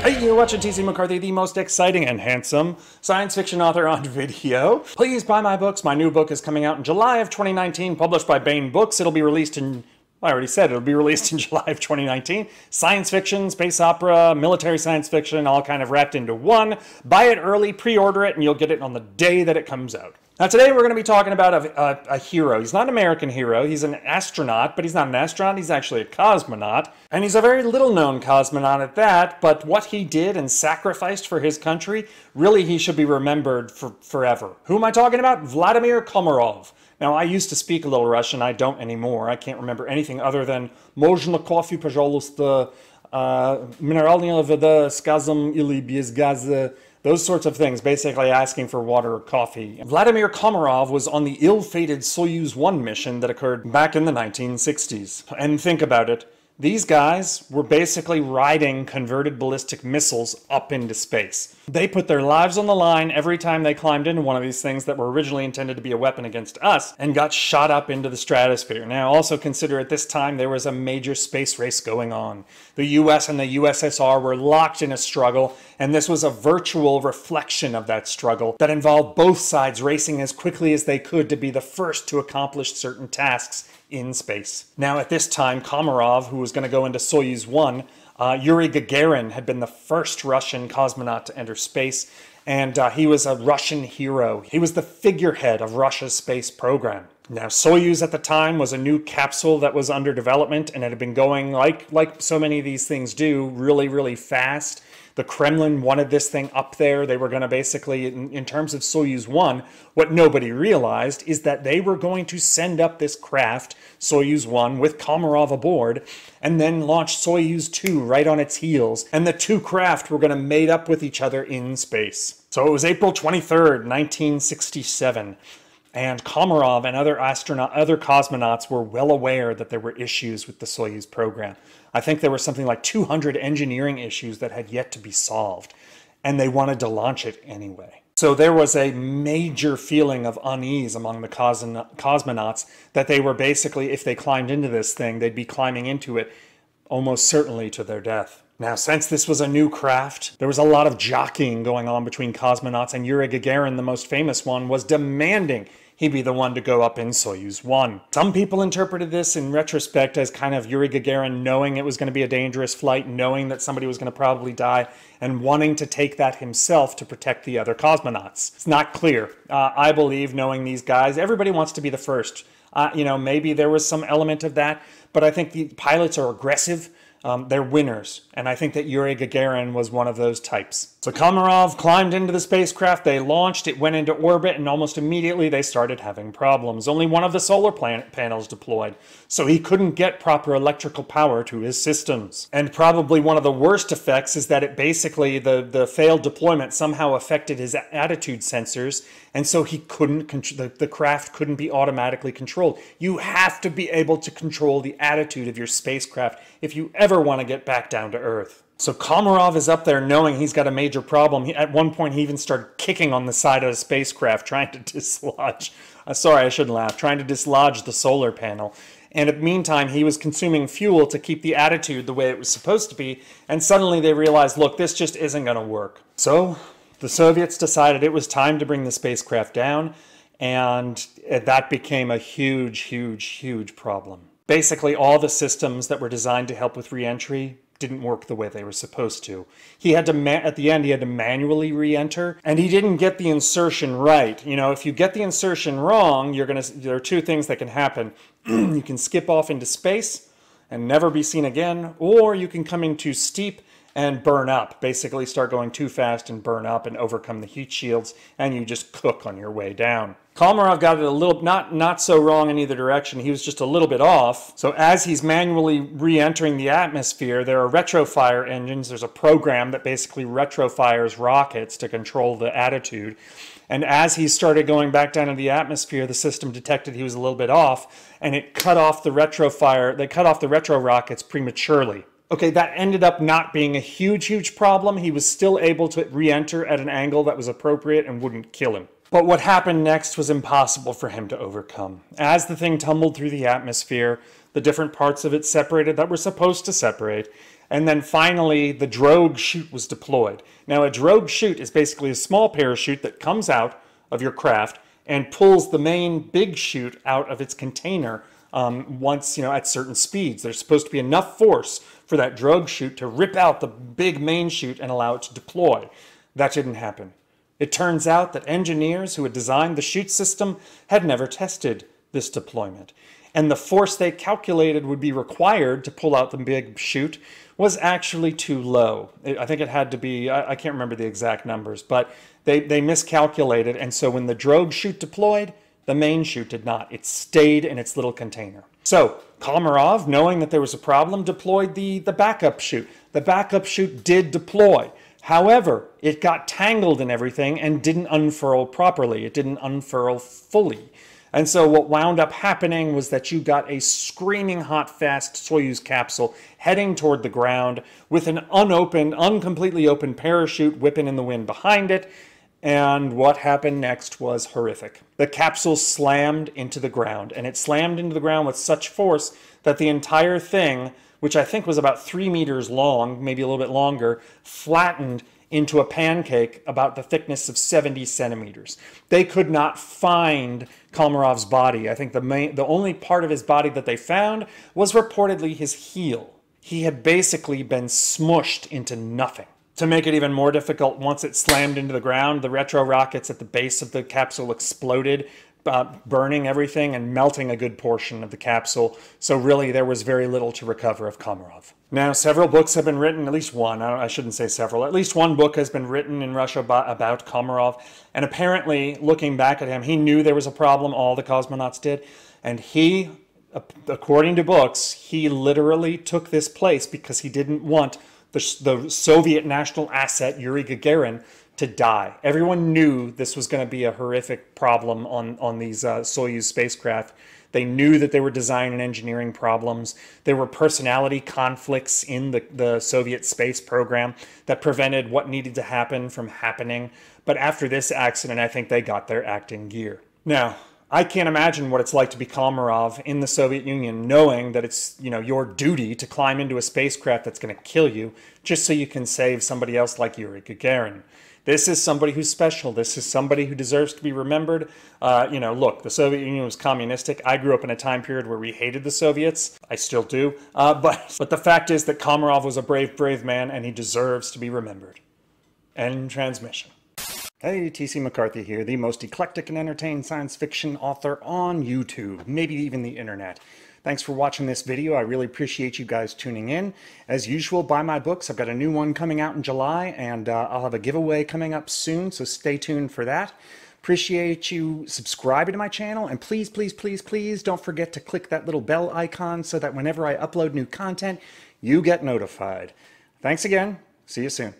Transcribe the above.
Hey, you're watching TC McCarthy, the most exciting and handsome science fiction author on video. Please buy my books. My new book is coming out in July of 2019, published by Baen Books. It'll be released in, well, I already said it'll be released in July of 2019. Science fiction, space opera, military science fiction, all kind of wrapped into one. Buy it early, pre-order it, and you'll get it on the day that it comes out. Now today we're going to be talking about a hero. He's not an American hero, he's an astronaut, but he's not an astronaut, he's actually a cosmonaut. And he's a very little known cosmonaut at that, but what he did and sacrificed for his country, really he should be remembered for forever. Who am I talking about? Vladimir Komarov. Now I used to speak a little Russian, I don't anymore. I can't remember anything other than «Можно кофе, пожалуйста», «Минеральная вода с газом или без газа», those sorts of things, basically asking for water or coffee. Vladimir Kamarov was on the ill-fated Soyuz 1 mission that occurred back in the 1960s. And think about it, these guys were basically riding converted ballistic missiles up into space. They put their lives on the line every time they climbed into one of these things that were originally intended to be a weapon against us and got shot up into the stratosphere. Now also consider at this time there was a major space race going on. The US and the USSR were locked in a struggle, and this was a virtual reflection of that struggle that involved both sides racing as quickly as they could to be the first to accomplish certain tasks in space. Now at this time, Komarov, who was going to go into Soyuz 1, Yuri Gagarin had been the first Russian cosmonaut to enter space, and he was a Russian hero. He was the figurehead of Russia's space program. Now Soyuz at the time was a new capsule that was under development, and it had been going, like so many of these things do, really, really fast. The Kremlin wanted this thing up there. They were going to basically, in terms of Soyuz 1, what nobody realized is that they were going to send up this craft, Soyuz 1, with Komarov aboard, and then launch Soyuz 2 right on its heels. And the two craft were going to mate up with each other in space. So it was April 23rd, 1967. And Komarov and other cosmonauts were well aware that there were issues with the Soyuz program. I think there were something like 200 engineering issues that had yet to be solved, and they wanted to launch it anyway. So there was a major feeling of unease among the cosmonauts that they were basically, if they climbed into this thing, they'd be climbing into it almost certainly to their death. Now, since this was a new craft, there was a lot of jockeying going on between cosmonauts, and Yuri Gagarin, the most famous one, was demanding he be the one to go up in Soyuz 1. Some people interpreted this in retrospect as kind of Yuri Gagarin knowing it was going to be a dangerous flight, knowing that somebody was going to probably die, and wanting to take that himself to protect the other cosmonauts. It's not clear. I believe, knowing these guys, everybody wants to be the first. Maybe there was some element of that, but I think the pilots are aggressive. They're winners, and I think that Yuri Gagarin was one of those types. So Komarov climbed into the spacecraft, they launched, it went into orbit, and almost immediately they started having problems. Only one of the solar panels deployed, so he couldn't get proper electrical power to his systems. And probably one of the worst effects is that it basically, the failed deployment somehow affected his attitude sensors, and so he couldn't, the craft couldn't be automatically controlled. You have to be able to control the attitude of your spacecraft if you ever want to get back down to Earth. So Komarov is up there knowing he's got a major problem. At one point he even started kicking on the side of the spacecraft trying to dislodge, sorry I shouldn't laugh, trying to dislodge the solar panel. And in the meantime he was consuming fuel to keep the attitude the way it was supposed to be, and suddenly they realized, look, this just isn't going to work. So the Soviets decided it was time to bring the spacecraft down, and that became a huge, huge, huge problem. Basically all the systems that were designed to help with re-entry didn't work the way they were supposed to. He had to, at the end, he had to manually re-enter, and he didn't get the insertion right. You know, if you get the insertion wrong, there are two things that can happen. You can skip off into space and never be seen again, or you can come in too steep and burn up, basically start going too fast and burn up and overcome the heat shields, and you just cook on your way down. Komarov got it a little, not so wrong in either direction, he was just a little bit off. So as he's manually re-entering the atmosphere, there are retrofire engines. There's a program that basically retrofires rockets to control the attitude. And as he started going back down into the atmosphere, the system detected he was a little bit off, and it cut off the they cut off the retro rockets prematurely. Okay, that ended up not being a huge, huge problem. He was still able to re-enter at an angle that was appropriate and wouldn't kill him. But what happened next was impossible for him to overcome. As the thing tumbled through the atmosphere, the different parts of it separated that were supposed to separate. And then finally, the drogue chute was deployed. Now, a drogue chute is basically a small parachute that comes out of your craft and pulls the main big chute out of its container once, at certain speeds. There's supposed to be enough force for that drogue chute to rip out the big main chute and allow it to deploy. That didn't happen. It turns out that engineers who had designed the chute system had never tested this deployment. And the force they calculated would be required to pull out the big chute was actually too low. I think it had to be, I can't remember the exact numbers, but they miscalculated. And so when the drogue chute deployed, the main chute did not. It stayed in its little container. So Komarov, knowing that there was a problem, deployed the backup chute. The backup chute did deploy. However, it got tangled in everything and didn't unfurl properly. It didn't unfurl fully. And so what wound up happening was that you got a screaming hot, fast Soyuz capsule heading toward the ground with an uncompletely open parachute whipping in the wind behind it. And what happened next was horrific. The capsule slammed into the ground, and it slammed into the ground with such force that the entire thing, which I think was about 3 meters long, maybe a little bit longer, flattened into a pancake about the thickness of 70 centimeters. They could not find Komarov's body. I think the only part of his body that they found was reportedly his heel. He had basically been smushed into nothing. To make it even more difficult, once it slammed into the ground, the retro rockets at the base of the capsule exploded, burning everything and melting a good portion of the capsule. So really, there was very little to recover of Komarov. Now, several books have been written, at least one, I shouldn't say several, at least one book has been written in Russia about Komarov. And apparently, looking back at him, he knew there was a problem, all the cosmonauts did. And he, according to books, he literally took this place because he didn't want the Soviet national asset, Yuri Gagarin, to die. Everyone knew this was going to be a horrific problem on these Soyuz spacecraft. They knew that they were design and engineering problems. There were personality conflicts in the Soviet space program that prevented what needed to happen from happening. But after this accident, I think they got their act in gear. Now, I can't imagine what it's like to be Komarov in the Soviet Union, knowing that it's, your duty to climb into a spacecraft that's going to kill you just so you can save somebody else like Yuri Gagarin. This is somebody who's special. This is somebody who deserves to be remembered. Look, the Soviet Union was communistic. I grew up in a time period where we hated the Soviets. I still do. But the fact is that Komarov was a brave, brave man, and he deserves to be remembered. End transmission. Hey, TC McCarthy here, the most eclectic and entertaining science fiction author on YouTube, maybe even the internet. Thanks for watching this video. I really appreciate you guys tuning in. As usual, buy my books. I've got a new one coming out in July, and I'll have a giveaway coming up soon, so stay tuned for that. Appreciate you subscribing to my channel, and please, please, please, please don't forget to click that little bell icon so that whenever I upload new content, you get notified. Thanks again. See you soon.